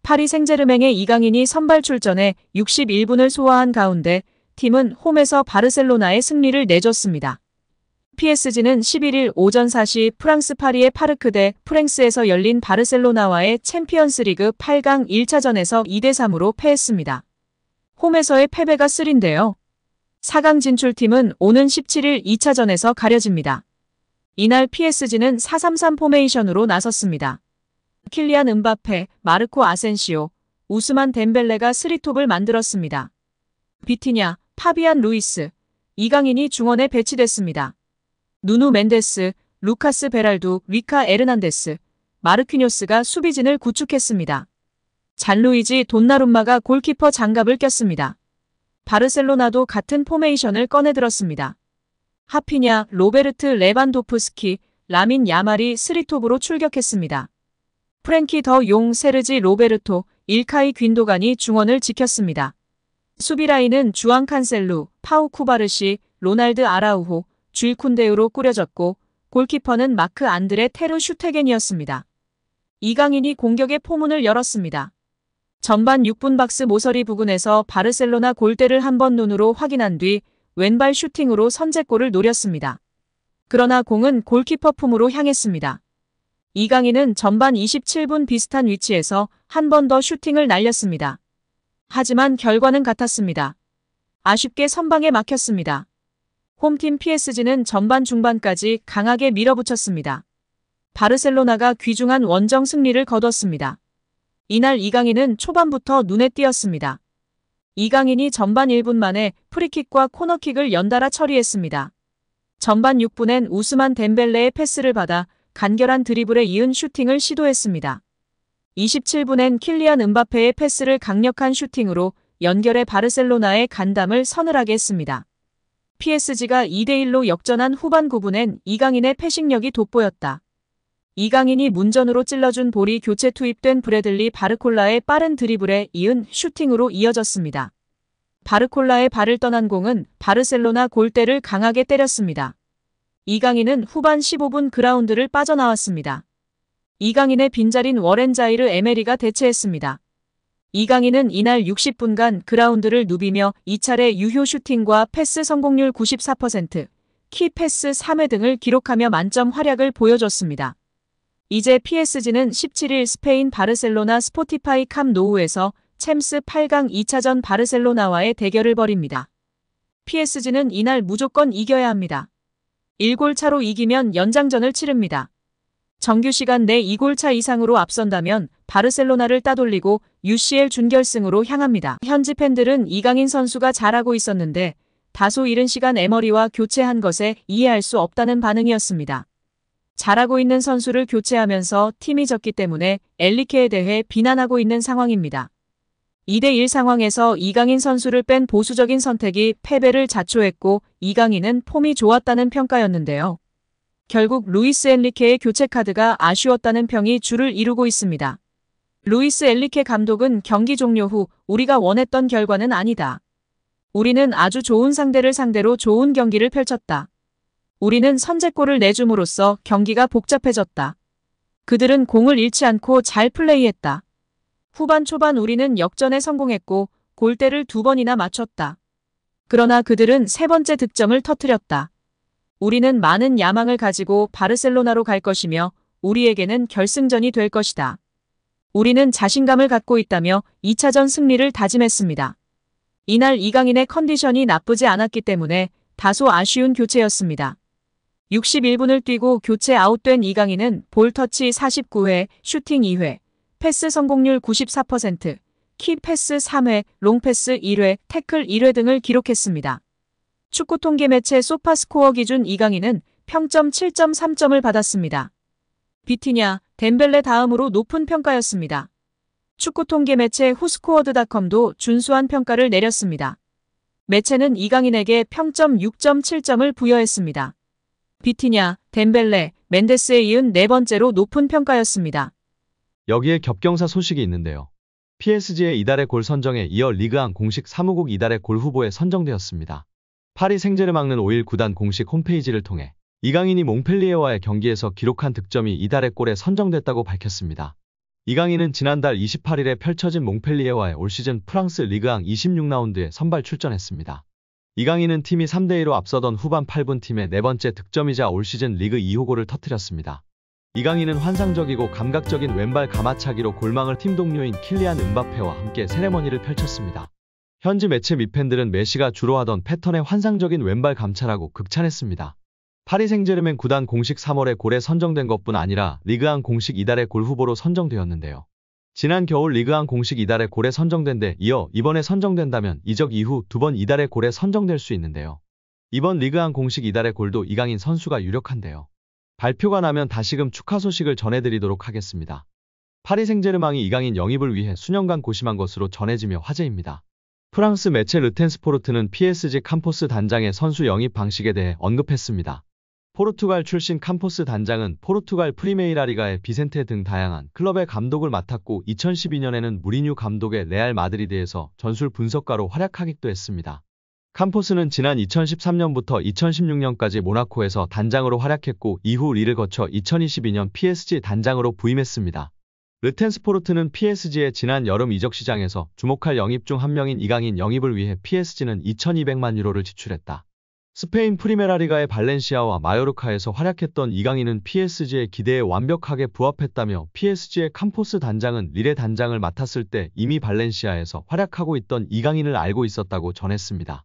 파리 생제르맹의 이강인이 선발 출전해 61분을 소화한 가운데 팀은 홈에서 바르셀로나에 승리를 내줬습니다. PSG는 11일 오전 4시 프랑스 파리의 파르크 대 프랭스에서 열린 바르셀로나와의 챔피언스리그 8강 1차전에서 2대3으로 패했습니다. 홈에서의 패배가 쓰린데요. 4강 진출팀은 오는 17일 2차전에서 가려집니다. 이날 PSG는 4-3-3 포메이션으로 나섰습니다. 킬리안 음바페, 마르코 아센시오, 우스만 덴벨레가 3톱을 만들었습니다. 비티냐, 파비안 루이스, 이강인이 중원에 배치됐습니다. 누누 멘데스, 루카스 베랄두, 위카 에르난데스, 마르퀴뇨스가 수비진을 구축했습니다. 잔루이지 돈나룸마가 골키퍼 장갑을 꼈습니다. 바르셀로나도 같은 포메이션을 꺼내들었습니다. 하피냐, 로베르트 레반도프스키, 라민 야말이 3톱으로 출격했습니다. 프랭키 더 용, 세르지 로베르토, 일카이 귄도간이 중원을 지켰습니다. 수비라인은 주앙 칸셀루, 파우 쿠바르시, 로날드 아라우호, 쥘 쿤데우로 꾸려졌고 골키퍼는 마크 안드레 테르 슈테겐이었습니다. 이강인이 공격의 포문을 열었습니다. 전반 6분 박스 모서리 부근에서 바르셀로나 골대를 한번 눈으로 확인한 뒤 왼발 슈팅으로 선제골을 노렸습니다. 그러나 공은 골키퍼 품으로 향했습니다. 이강인은 전반 27분 비슷한 위치에서 한 번 더 슈팅을 날렸습니다. 하지만 결과는 같았습니다. 아쉽게 선방에 막혔습니다. 홈팀 PSG는 전반 중반까지 강하게 밀어붙였습니다. 바르셀로나가 귀중한 원정 승리를 거뒀습니다. 이날 이강인은 초반부터 눈에 띄었습니다. 이강인이 전반 1분 만에 프리킥과 코너킥을 연달아 처리했습니다. 전반 6분엔 우스만 덴벨레의 패스를 받아 간결한 드리블에 이은 슈팅을 시도했습니다. 27분엔 킬리안 음바페의 패스를 강력한 슈팅으로 연결해 바르셀로나의 간담을 서늘하게 했습니다. PSG가 2대1로 역전한 후반 9분엔 이강인의 패싱력이 돋보였다. 이강인이 문전으로 찔러준 볼이 교체 투입된 브래들리 바르콜라의 빠른 드리블에 이은 슈팅으로 이어졌습니다. 바르콜라의 발을 떠난 공은 바르셀로나 골대를 강하게 때렸습니다. 이강인은 후반 15분 그라운드를 빠져나왔습니다. 이강인의 빈자리인 워렌 자이르 에메리가 대체했습니다. 이강인은 이날 60분간 그라운드를 누비며 2차례 유효 슈팅과 패스 성공률 94%, 키 패스 3회 등을 기록하며 만점 활약을 보여줬습니다. 이제 PSG는 17일 스페인 바르셀로나 스포티파이 캄 노우에서 챔스 8강 2차전 바르셀로나와의 대결을 벌입니다. PSG는 이날 무조건 이겨야 합니다. 1골 차로 이기면 연장전을 치릅니다. 정규 시간 내 2골 차 이상으로 앞선다면 바르셀로나를 따돌리고 UCL 준결승으로 향합니다. 현지 팬들은 이강인 선수가 잘하고 있었는데 다소 이른 시간 에머리와 교체한 것에 이해할 수 없다는 반응이었습니다. 잘하고 있는 선수를 교체하면서 팀이 졌기 때문에 엘리케에 대해 비난하고 있는 상황입니다. 2대1 상황에서 이강인 선수를 뺀 보수적인 선택이 패배를 자초했고 이강인은 폼이 좋았다는 평가였는데요. 결국 루이스 엔리케의 교체 카드가 아쉬웠다는 평이 주를 이루고 있습니다. 루이스 엔리케 감독은 경기 종료 후 우리가 원했던 결과는 아니다. 우리는 아주 좋은 상대를 상대로 좋은 경기를 펼쳤다. 우리는 선제골을 내줌으로써 경기가 복잡해졌다. 그들은 공을 잃지 않고 잘 플레이했다. 후반 초반 우리는 역전에 성공했고 골대를 2번이나 맞췄다. 그러나 그들은 3번째 득점을 터뜨렸다. 우리는 많은 야망을 가지고 바르셀로나로 갈 것이며 우리에게는 결승전이 될 것이다. 우리는 자신감을 갖고 있다며 2차전 승리를 다짐했습니다. 이날 이강인의 컨디션이 나쁘지 않았기 때문에 다소 아쉬운 교체였습니다. 61분을 뛰고 교체 아웃된 이강인은 볼 터치 49회, 슈팅 2회, 패스 성공률 94%, 키 패스 3회, 롱 패스 1회, 태클 1회 등을 기록했습니다. 축구 통계 매체 소파스코어 기준 이강인은 평점 7.3점을 받았습니다. 비티냐, 덴벨레 다음으로 높은 평가였습니다. 축구 통계 매체 후스코어드닷컴도 준수한 평가를 내렸습니다. 매체는 이강인에게 평점 6.7점을 부여했습니다. 비티냐, 덴벨레, 멘데스에 이은 4번째로 높은 평가였습니다. 여기에 겹경사 소식이 있는데요. PSG의 이달의 골 선정에 이어 리그앙 공식 사무국 이달의 골 후보에 선정되었습니다. 파리 생제르맹은 5일 구단 공식 홈페이지를 통해 이강인이 몽펠리에와의 경기에서 기록한 득점이 이달의 골에 선정됐다고 밝혔습니다. 이강인은 지난달 28일에 펼쳐진 몽펠리에와의 올 시즌 프랑스 리그앙 26라운드에 선발 출전했습니다. 이강인은 팀이 3대2로 앞서던 후반 8분 팀의 네 번째 득점이자 올 시즌 리그 2호 골을 터뜨렸습니다. 이강인은 환상적이고 감각적인 왼발 가마차기로 골망을 팀 동료인 킬리안 음바페와 함께 세레머니를 펼쳤습니다. 현지 매체 및 팬들은 메시가 주로 하던 패턴의 환상적인 왼발 감차라고 극찬했습니다. 파리 생제르맹 구단 공식 3월에 골에 선정된 것뿐 아니라 리그앙 공식 이달의 골 후보로 선정되었는데요. 지난 겨울 리그앙 공식 이달의 골에 선정된 데 이어 이번에 선정된다면 이적 이후 두 번 이달의 골에 선정될 수 있는데요. 이번 리그앙 공식 이달의 골도 이강인 선수가 유력한데요. 발표가 나면 다시금 축하 소식을 전해드리도록 하겠습니다. 파리 생제르맹이 이강인 영입을 위해 수년간 고심한 것으로 전해지며 화제입니다. 프랑스 매체 르텐스포르트는 PSG 캄포스 단장의 선수 영입 방식에 대해 언급했습니다. 포르투갈 출신 캄포스 단장은 포르투갈 프리메이라 리가의 비센테 등 다양한 클럽의 감독을 맡았고 2012년에는 무리뉴 감독의 레알 마드리드에서 전술 분석가로 활약하기도 했습니다. 캄포스는 지난 2013년부터 2016년까지 모나코에서 단장으로 활약했고 이후 리를 거쳐 2022년 PSG 단장으로 부임했습니다. 르텐스포르트는 PSG의 지난 여름 이적 시장에서 주목할 영입 중 한 명인 이강인 영입을 위해 PSG는 2,200만 유로를 지출했다. 스페인 프리메라리가의 발렌시아와 마요르카에서 활약했던 이강인은 PSG의 기대에 완벽하게 부합했다며 PSG의 캄포스 단장은 릴의 단장을 맡았을 때 이미 발렌시아에서 활약하고 있던 이강인을 알고 있었다고 전했습니다.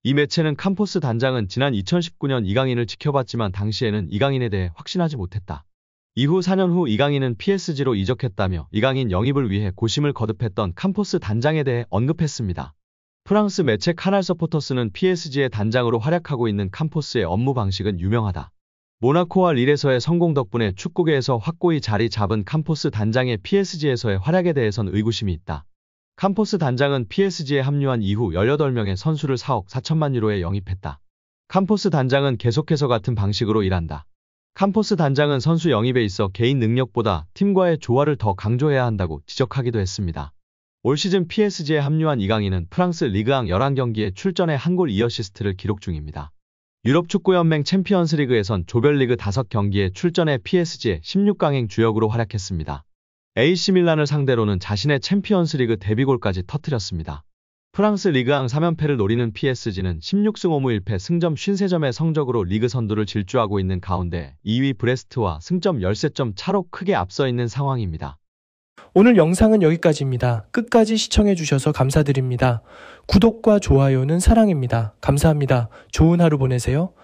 이 매체는 캄포스 단장은 지난 2019년 이강인을 지켜봤지만 당시에는 이강인에 대해 확신하지 못했다. 이후 4년 후 이강인은 PSG로 이적했다며 이강인 영입을 위해 고심을 거듭했던 캄포스 단장에 대해 언급했습니다. 프랑스 매체 카날 서포터스는 PSG의 단장으로 활약하고 있는 캄포스의 업무 방식은 유명하다. 모나코와 릴에서의 성공 덕분에 축구계에서 확고히 자리 잡은 캄포스 단장의 PSG에서의 활약에 대해선 의구심이 있다. 캄포스 단장은 PSG에 합류한 이후 18명의 선수를 4억 4천만 유로에 영입했다. 캄포스 단장은 계속해서 같은 방식으로 일한다. 캄포스 단장은 선수 영입에 있어 개인 능력보다 팀과의 조화를 더 강조해야 한다고 지적하기도 했습니다. 올 시즌 PSG에 합류한 이강인은 프랑스 리그앙 11경기에 출전해 한 골 2어시스트를 기록 중입니다. 유럽축구연맹 챔피언스리그에선 조별리그 5경기에 출전해 PSG의 16강행 주역으로 활약했습니다. AC밀란을 상대로는 자신의 챔피언스리그 데뷔골까지 터뜨렸습니다. 프랑스 리그앙 3연패를 노리는 PSG는 16승 5무 1패 승점 53점의 성적으로 리그 선두를 질주하고 있는 가운데 2위 브레스트와 승점 13점 차로 크게 앞서 있는 상황입니다. 오늘 영상은 여기까지입니다. 끝까지 시청해주셔서 감사드립니다. 구독과 좋아요는 사랑입니다. 감사합니다. 좋은 하루 보내세요.